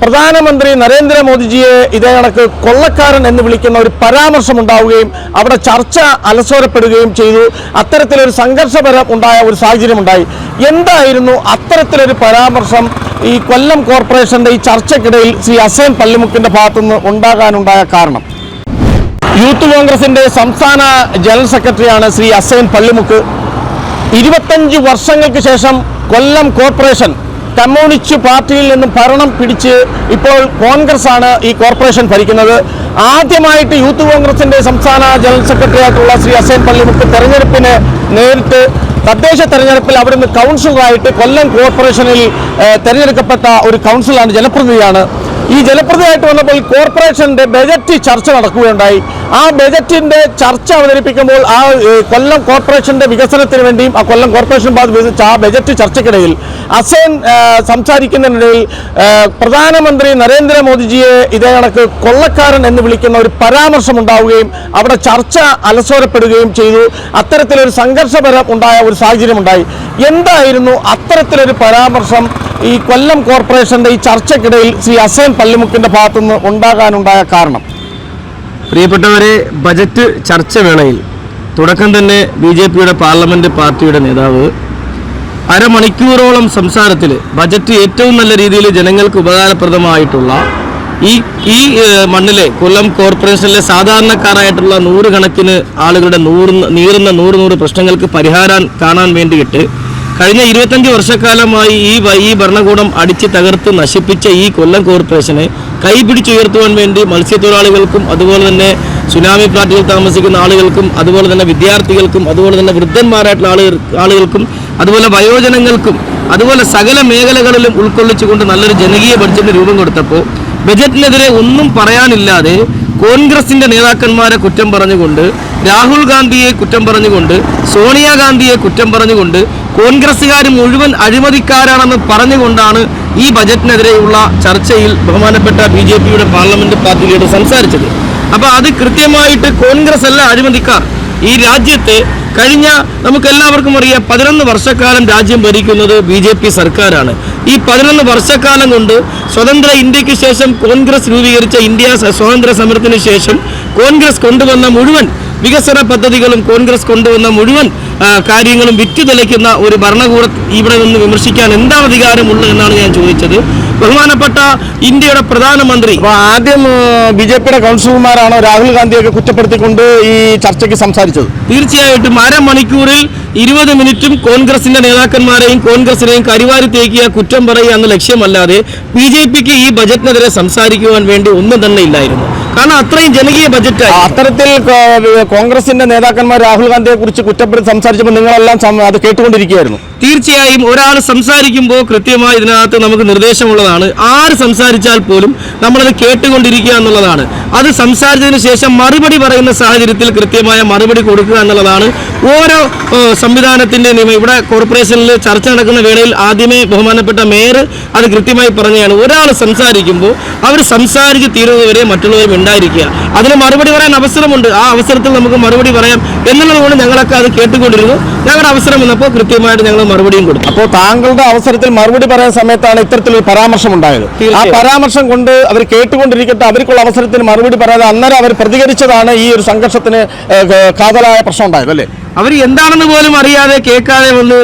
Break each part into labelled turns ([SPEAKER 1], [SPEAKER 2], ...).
[SPEAKER 1] പ്രധാനമന്ത്രി നരേന്ദ്രമോദിജിയെ ഇതേ കണക്ക് കൊള്ളക്കാരൻ എന്ന് വിളിക്കുന്ന ഒരു പരാമർശം ഉണ്ടാവുകയും അവിടെ ചർച്ച അലസോരപ്പെടുകയും ചെയ്തു. അത്തരത്തിലൊരു സംഘർഷപരം ഉണ്ടായ ഒരു സാഹചര്യമുണ്ടായി. എന്തായിരുന്നു അത്തരത്തിലൊരു പരാമർശം ഈ കൊല്ലം കോർപ്പറേഷന്റെ ഈ ചർച്ചയ്ക്കിടയിൽ ശ്രീ അസൈൻ പള്ളിമുക്കിന്റെ ഭാഗത്തുനിന്ന് ഉണ്ടാകാനുണ്ടായ കാരണം? യൂത്ത് കോൺഗ്രസിന്റെ സംസ്ഥാന ജനറൽ സെക്രട്ടറിയാണ് ശ്രീ അസൈൻ പള്ളിമുക്ക്. 25 വർഷങ്ങൾക്ക് ശേഷം കൊല്ലം കോർപ്പറേഷൻ കമ്മ്യൂണിസ്റ്റ് പാർട്ടിയിൽ നിന്നും ഭരണം പിടിച്ച് ഇപ്പോൾ കോൺഗ്രസ് ആണ് ഈ കോർപ്പറേഷൻ ഭരിക്കുന്നത്. ആദ്യമായിട്ട് യൂത്ത് കോൺഗ്രസിന്റെ സംസ്ഥാന ജനറൽ സെക്രട്ടറി ആയിട്ടുള്ള ശ്രീ അസൈൻ പള്ളിമുക്ക് തെരഞ്ഞെടുപ്പിന് നേരിട്ട് തദ്ദേശ തെരഞ്ഞെടുപ്പിൽ അവിടുന്ന് കൗൺസിലറായിട്ട് കൊല്ലം കോർപ്പറേഷനിൽ തെരഞ്ഞെടുക്കപ്പെട്ട ഒരു കൗൺസിലാണ്, ജനപ്രതിനിധിയാണ്. ഈ ജനപ്രതിയായിട്ട് വന്നപ്പോൾ കോർപ്പറേഷന്റെ ബജറ്റ് ചർച്ച നടക്കുകയുണ്ടായി. ആ ബജറ്റിന്റെ ചർച്ച അവതരിപ്പിക്കുമ്പോൾ ആ കൊല്ലം കോർപ്പറേഷന്റെ വികസനത്തിന് വേണ്ടിയും ആ കൊല്ലം കോർപ്പറേഷൻ വികസിച്ച ആ ബജറ്റ് ചർച്ചയ്ക്കിടയിൽ അസൈൻ സംസാരിക്കുന്നതിനിടയിൽ പ്രധാനമന്ത്രി നരേന്ദ്രമോദിജിയെ ഇതേ കണക്ക് കൊള്ളക്കാരൻ എന്ന് വിളിക്കുന്ന ഒരു പരാമർശം ഉണ്ടാവുകയും അവിടെ ചർച്ച അലസോരപ്പെടുകയും ചെയ്തു. അത്തരത്തിലൊരു സംഘർഷപരം ഉണ്ടായ ഒരു സാഹചര്യമുണ്ടായി. എന്തായിരുന്നു അത്തരത്തിലൊരു പരാമർശം ഈ കൊല്ലം കോർപ്പറേഷന്റെ ഈ ചർച്ചയ്ക്കിടയിൽ ശ്രീ അസൈൻ പള്ളിമുക്കിന്റെ ഭാഗത്തുനിന്ന് ഉണ്ടാകാനുണ്ടായ കാരണം?
[SPEAKER 2] പ്രിയപ്പെട്ടവരെ, ബജറ്റ് ചർച്ച വേളയിൽ തുടക്കം തന്നെ ബി.ജെ.പിയുടെ പാർലമെന്റ് പാർട്ടിയുടെ നേതാവ് അരമണിക്കൂറോളം സംസാരത്തിൽ ബജറ്റ് ഏറ്റവും നല്ല രീതിയിൽ ജനങ്ങൾക്ക് ഉപകാരപ്രദമായിട്ടുള്ള ഈ മണ്ണിലെ കൊല്ലം കോർപ്പറേഷനിലെ സാധാരണക്കാരായിട്ടുള്ള നൂറുകണക്കിന് ആളുകളുടെ നീറുന്ന നൂറ് പ്രശ്നങ്ങൾക്ക് പരിഹാരം കാണാൻ വേണ്ടിയിട്ട് കഴിഞ്ഞ 25 വർഷക്കാലമായി ഈ ഭരണകൂടം അടിച്ച് തകർത്ത് നശിപ്പിച്ച ഈ കൊല്ലം കോർപ്പറേഷനെ കൈപിടിച്ചുയർത്തുവാൻ വേണ്ടി മത്സ്യത്തൊഴിലാളികൾക്കും അതുപോലെ തന്നെ സുനാമി ഫ്ലാറ്റുകളിൽ താമസിക്കുന്ന ആളുകൾക്കും അതുപോലെ തന്നെ വിദ്യാർത്ഥികൾക്കും അതുപോലെ തന്നെ വൃദ്ധന്മാരായിട്ടുള്ള ആളുകൾക്കും അതുപോലെ വയോജനങ്ങൾക്കും അതുപോലെ സകല മേഖലകളിലും ഉൾക്കൊള്ളിച്ചുകൊണ്ട് നല്ലൊരു ജനകീയ ബഡ്ജറ്റ് രൂപം കൊടുത്തപ്പോൾ ബജറ്റിനെതിരെ ഒന്നും പറയാനില്ലാതെ കോൺഗ്രസിന്റെ നേതാക്കന്മാരെ കുറ്റം പറഞ്ഞുകൊണ്ട്, രാഹുൽ ഗാന്ധിയെ കുറ്റം പറഞ്ഞുകൊണ്ട്, സോണിയാഗാന്ധിയെ കുറ്റം പറഞ്ഞുകൊണ്ട്, കോൺഗ്രസ്സുകാർ മുഴുവൻ അഴിമതിക്കാരാണെന്ന് പറഞ്ഞുകൊണ്ടാണ് ഈ ബജറ്റിനെതിരെയുള്ള ചർച്ചയിൽ ബഹുമാനപ്പെട്ട ബി.ജെ.പിയുടെ പാർലമെന്റ് പാർട്ടി ലീഡർ സംസാരിച്ചത്. അപ്പോൾ അത് കൃത്യമായിട്ട് കോൺഗ്രസ് അല്ല അഴിമതിക്കാർ. ഈ രാജ്യത്തെ കഴിഞ്ഞ നമുക്കെല്ലാവർക്കും അറിയാം 11 വർഷക്കാലം രാജ്യം ഭരിക്കുന്നത് ബി.ജെ.പി സർക്കാരാണ്. ഈ 11 വർഷക്കാലം കൊണ്ട് സ്വതന്ത്ര ഇന്ത്യക്ക് ശേഷം കോൺഗ്രസ് രൂപീകരിച്ച ഇന്ത്യ സ്വാതന്ത്ര്യ സമരത്തിന് ശേഷം കോൺഗ്രസ് കൊണ്ടുവന്ന മുഴുവൻ വികസന പദ്ധതികളും കോൺഗ്രസ് കൊണ്ടുവന്ന മുഴുവൻ കാര്യങ്ങളും വിറ്റുതെളിക്കുന്ന ഒരു ഭരണകൂടം ഇവിടെ നിന്ന് വിമർശിക്കാൻ എന്താണ് അധികാരമുള്ളത് എന്നാണ് ഞാൻ ചോദിച്ചത്. ബഹുമാനപ്പെട്ട ഇന്ത്യയുടെ പ്രധാനമന്ത്രി
[SPEAKER 1] ആദ്യം ബി.ജെ.പിയുടെ കൗൺസിലർമാരാണോ രാഹുൽ ഗാന്ധിയൊക്കെ കുറ്റപ്പെടുത്തിക്കൊണ്ട് ഈ ചർച്ചയ്ക്ക് സംസാരിച്ചത്?
[SPEAKER 2] തീർച്ചയായിട്ടും അരമണിക്കൂറിൽ 20 മിനിറ്റും കോൺഗ്രസിന്റെ നേതാക്കന്മാരെയും കോൺഗ്രസിനെയും കരിവാരി തേക്കിയ കുറ്റം പറയുക എന്ന ലക്ഷ്യമല്ലാതെ ബി.ജെ.പിക്ക് ഈ ബജറ്റിനെതിരെ സംസാരിക്കുവാൻ വേണ്ടി ഒന്നും തന്നെ ഇല്ലായിരുന്നു. കാരണം അത്രയും ജനകീയ ബജറ്റായി.
[SPEAKER 1] അത്തരത്തിൽ കോൺഗ്രസിന്റെ നേതാക്കന്മാർ രാഹുൽ ഗാന്ധിയെ കുറിച്ച് കുറ്റപ്പെടുത്തി സംസാരിച്ചപ്പോൾ നിങ്ങളെല്ലാം അത് കേട്ടുകൊണ്ടിരിക്കുകയായിരുന്നു.
[SPEAKER 2] തീർച്ചയായും ഒരാൾ സംസാരിക്കുമ്പോൾ കൃത്യമായി ഇതിനകത്ത് നമുക്ക് നിർദ്ദേശമുള്ളതാണ്. ആര് സംസാരിച്ചാൽ പോലും നമ്മളത് കേട്ടുകൊണ്ടിരിക്കുക എന്നുള്ളതാണ്. അത് സംസാരിച്ചതിന് ശേഷം മറുപടി പറയുന്ന സാഹചര്യത്തിൽ കൃത്യമായ മറുപടി കൊടുക്കുക എന്നുള്ളതാണ് ഓരോ സംവിധാനത്തിന്റെ നിയമം. ഇവിടെ കോർപ്പറേഷനിൽ ചർച്ച നടക്കുന്ന വേളയിൽ ആദ്യമേ ബഹുമാനപ്പെട്ട മേയർ അത് കൃത്യമായി പറഞ്ഞതാണ്. ഒരാൾ സംസാരിക്കുമ്പോൾ അവർ സംസാരിച്ച് തീരുന്നവരെ മറ്റുള്ളവരും ഉണ്ടായിരിക്കുക. അതിന് മറുപടി പറയാൻ അവസരമുണ്ട്. ആ അവസരത്തിൽ നമുക്ക് മറുപടി പറയാം എന്നുള്ളതുകൊണ്ട് ഞങ്ങളൊക്കെ അത് കേട്ടുകൊണ്ടിരുന്നു. ഞങ്ങളുടെ അവസരം വന്നപ്പോൾ കൃത്യമായിട്ട് ഞങ്ങൾ മറുപടിയും കൊടുത്തു.
[SPEAKER 1] അപ്പോൾ താങ്കളുടെ അവസരത്തിൽ മറുപടി പറയുന്ന സമയത്താണ് ഇത്തരത്തിലൊരു പരാമർശം ഉണ്ടായത്. ആ പരാമർശം കൊണ്ട് അവർ കേട്ടുകൊണ്ടിരിക്കട്ടെ, അവർക്കുള്ള അവസരത്തിന് മറുപടി പറയാതെ അന്നേരം അവർ പ്രതികരിച്ചതാണ് ഈ ഒരു സംഘർഷത്തിന് കാതലായ പ്രശ്നം ഉണ്ടായത് അല്ലേ?
[SPEAKER 2] അവർ എന്താണെന്ന് പോലും അറിയാതെ കേൾക്കാതെ വന്നു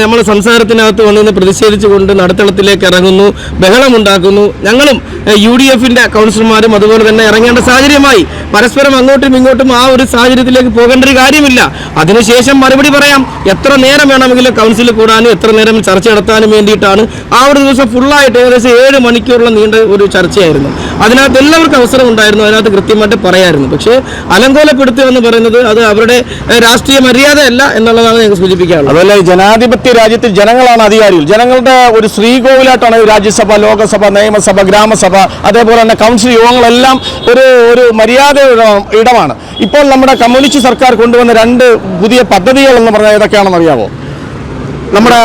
[SPEAKER 2] നമ്മൾ സംസാരത്തിനകത്ത് വന്നു പ്രതിഷേധിച്ചുകൊണ്ട് നടുത്തളത്തിലേക്ക് ഇറങ്ങുന്നു, ബഹളമുണ്ടാക്കുന്നു. ഞങ്ങളും UDFന്റെ കൗൺസിലർമാരും അതുപോലെ തന്നെ ഇറങ്ങേണ്ട സാഹചര്യമായി. പരസ്പരം അങ്ങോട്ടും ഇങ്ങോട്ടും ആ ഒരു സാഹചര്യത്തിലേക്ക് പോകേണ്ട ഒരു കാര്യമില്ല. അതിനുശേഷം മറുപടി പറയാം. എത്ര നേരം വേണമെങ്കിലും കൗൺസിലിൽ കൂടാനും എത്ര നേരം ചർച്ച നടത്താനും വേണ്ടിയിട്ടാണ് ആ ഒരു ദിവസം ഫുള്ളായിട്ട് ഏകദേശം 7 മണിക്കൂറോളം നീണ്ട ഒരു ചർച്ചയായിരുന്നു. അതിനകത്ത് എല്ലാവർക്കും അവസരം ഉണ്ടായിരുന്നു, അതിനകത്ത് കൃത്യമായിട്ട് പറയായിരുന്നു. പക്ഷേ അലങ്കോലപ്പെടുത്തുക എന്ന് പറയുന്നത് അത് അവരുടെ രാഷ്ട്രീയ മര്യാദയല്ല എന്നുള്ളതാണ് ഞങ്ങൾക്ക് സൂചിപ്പിക്കാറുള്ളത്.
[SPEAKER 1] അതുപോലെ ജനാധിപത്യ രാജ്യത്തിൽ ജനങ്ങളാണ് അധികാരികൾ. ജനങ്ങളുടെ ഒരു ശ്രീകോവിലായിട്ടാണ് രാജ്യസഭ, ലോകസഭ, നിയമസഭ, ഗ്രാമസഭ, അതേപോലെ തന്നെ കൗൺസിൽ യോഗങ്ങളെല്ലാം ഒരു മര്യാദയുടെ ഇടമാണ്. ഇപ്പോൾ നമ്മുടെ കമ്മ്യൂണിസ്റ്റ് സർക്കാർ കൊണ്ടുവന്ന 2 പുതിയ പദ്ധതികൾ എന്ന് പറഞ്ഞാൽ ഏതൊക്കെയാണെന്ന് അറിയാമോ? നമ്മുടെ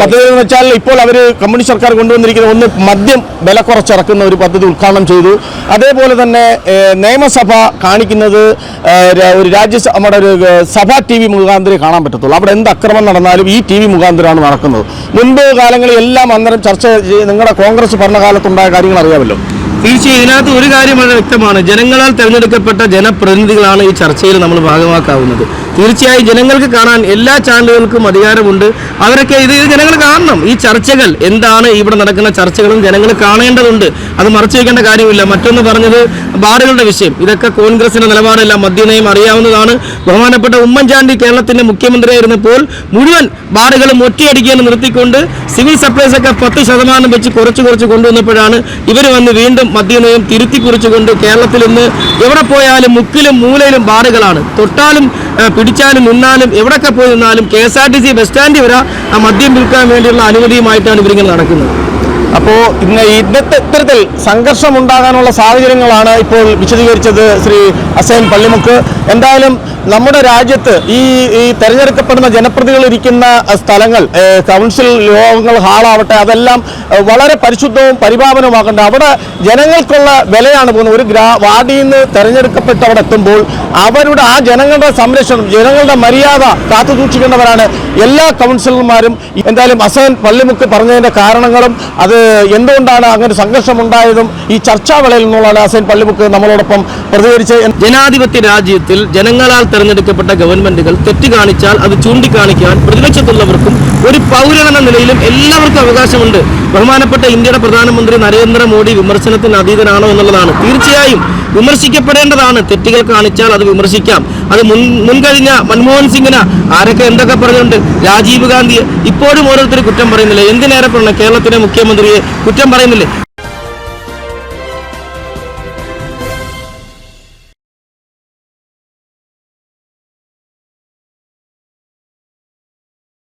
[SPEAKER 1] പദ്ധതി എന്ന് വെച്ചാൽ ഇപ്പോൾ അവർ കമ്മ്യൂണിസ്റ്റ് സർക്കാർ കൊണ്ടുവന്നിരിക്കുന്ന ഒന്ന് മദ്യം വില കുറച്ചിറക്കുന്ന ഒരു പദ്ധതി ഉദ്ഘാടനം ചെയ്തു. അതേപോലെ തന്നെ നിയമസഭ കാണിക്കുന്നത് ഒരു നമ്മുടെ ഒരു സഭ TV മുഖാന്തരം കാണാൻ പറ്റത്തുള്ളൂ. അവിടെ എന്ത് അക്രമം നടന്നാലും ഈ TV മുഖാന്തരമാണ് നടക്കുന്നത്. മുൻപ് കാലങ്ങളിൽ എല്ലാം അന്നേരം ചർച്ച നിങ്ങളുടെ കോൺഗ്രസ് ഭരണകാലത്തുണ്ടായ കാര്യങ്ങൾ അറിയാമല്ലോ.
[SPEAKER 2] തീർച്ചയായും ഇതിനകത്ത് ഒരു കാര്യം വളരെ വ്യക്തമാണ്. ജനങ്ങളാൽ തെരഞ്ഞെടുക്കപ്പെട്ട ജനപ്രതിനിധികളാണ് ഈ ചർച്ചയിൽ നമ്മൾ ഭാഗമാക്കാവുന്നത്. തീർച്ചയായും ജനങ്ങൾക്ക് കാണാൻ എല്ലാ ചാനലുകൾക്കും അധികാരമുണ്ട്. അവരൊക്കെ ഇത് ജനങ്ങൾ കാണണം. ഈ ചർച്ചകൾ എന്താണ്, ഇവിടെ നടക്കുന്ന ചർച്ചകളും ജനങ്ങൾ കാണേണ്ടതുണ്ട്. അത് മറച്ചു വയ്ക്കേണ്ട കാര്യമില്ല. മറ്റൊന്ന് പറഞ്ഞത് ബാറുകളുടെ വിഷയം. ഇതൊക്കെ കോൺഗ്രസിന്റെ നിലപാടല്ല, മദ്യനയം അറിയാവുന്നതാണ്. ബഹുമാനപ്പെട്ട ഉമ്മൻചാണ്ടി കേരളത്തിന്റെ മുഖ്യമന്ത്രിയായിരുന്നപ്പോൾ മുഴുവൻ ബാറുകളും ഒറ്റയടിക്കാൻ നിർത്തിക്കൊണ്ട് സിവിൽ സപ്ലൈസ് ഒക്കെ 10% വെച്ച് കുറച്ച് കൊണ്ടുവന്നപ്പോഴാണ് ഇവർ വന്ന് വീണ്ടും മദ്യനയം തിരുത്തി കുറിച്ചുകൊണ്ട് കേരളത്തിൽ ഇന്ന് എവിടെ പോയാലും മുക്കിലും മൂലയിലും ബാറുകളാണ്. തൊട്ടാലും പിടിച്ചാലും നിന്നാലും എവിടെയൊക്കെ പോയി നിന്നാലും KSRTC ബസ് സ്റ്റാൻഡിൽ വരെ ആ മദ്യം വിൽക്കാൻ വേണ്ടിയുള്ള അനുമതിയുമായിട്ടാണ് ഇവരിങ്ങനെ നടക്കുന്നത്.
[SPEAKER 1] അപ്പോൾ ഇന്നത്തെ ഇത്തരത്തിൽ സംഘർഷം ഉണ്ടാകാനുള്ള സാഹചര്യങ്ങളാണ് ഇപ്പോൾ വിശദീകരിച്ചത് ശ്രീ ഹസൈൻ പള്ളിമുക്ക്. എന്തായാലും നമ്മുടെ രാജ്യത്ത് ഈ തെരഞ്ഞെടുക്കപ്പെടുന്ന ജനപ്രതിനിധികൾ ഇരിക്കുന്ന സ്ഥലങ്ങൾ, കൗൺസിൽ യോഗങ്ങൾ ഹാളാവട്ടെ, അതെല്ലാം വളരെ പരിശുദ്ധവും പരിപാവനവുമാകേണ്ട അവിടെ ജനങ്ങൾക്കുള്ള വിലയാണ് പോകുന്നത്. ഒരു വാർഡിൽ നിന്ന് തെരഞ്ഞെടുക്കപ്പെട്ട് അവിടെ എത്തുമ്പോൾ അവരുടെ ആ ജനങ്ങളുടെ സംരക്ഷണം, ജനങ്ങളുടെ മര്യാദ കാത്തുസൂക്ഷിക്കേണ്ടവരാണ് എല്ലാ കൗൺസിലർമാരും. എന്തായാലും ഹസൈൻ പള്ളിമുക്ക് പറഞ്ഞതിൻ്റെ കാരണങ്ങളും അത് എന്തുകൊണ്ടാണ് അങ്ങനെ സംഘർഷമുണ്ടായതും ഈ ചർച്ചാവേളയിൽ നിന്നുള്ളതാണ് ഹസൈൻ പള്ളിമുക്ക് നമ്മളോടൊപ്പം പ്രതികരിച്ച്.
[SPEAKER 2] ജനാധിപത്യ രാജ്യത്തിൽ ജനങ്ങളാൽ തെരഞ്ഞെടുക്കപ്പെട്ട ഗവൺമെന്റുകൾ തെറ്റ് കാണിച്ചാൽ അത് ചൂണ്ടിക്കാണിക്കാൻ പ്രതിപക്ഷത്തുള്ളവർക്കും ഒരു പൗരനെന്ന നിലയിലും എല്ലാവർക്കും അവകാശമുണ്ട്. ബഹുമാനപ്പെട്ട ഇന്ത്യയുടെ പ്രധാനമന്ത്രി നരേന്ദ്രമോദി വിമർശനത്തിന് അതീതനാണോ എന്നുള്ളതാണ്. തീർച്ചയായും വിമർശിക്കപ്പെടേണ്ടതാണ്. തെറ്റുകൾ കാണിച്ചാൽ അത് വിമർശിക്കാം. അത് മുൻകഴിഞ്ഞ മൻമോഹൻ സിംഗിന് ആരൊക്കെ എന്തൊക്കെ പറഞ്ഞുണ്ട്, രാജീവ് ഗാന്ധിയെ ഇപ്പോഴും ഓരോരുത്തർ കുറ്റം പറയുന്നില്ല. എന്തിനേറെ പറഞ്ഞ കേരളത്തിലെ മുഖ്യമന്ത്രിയെ കുറ്റം പറയുന്നില്ലേ?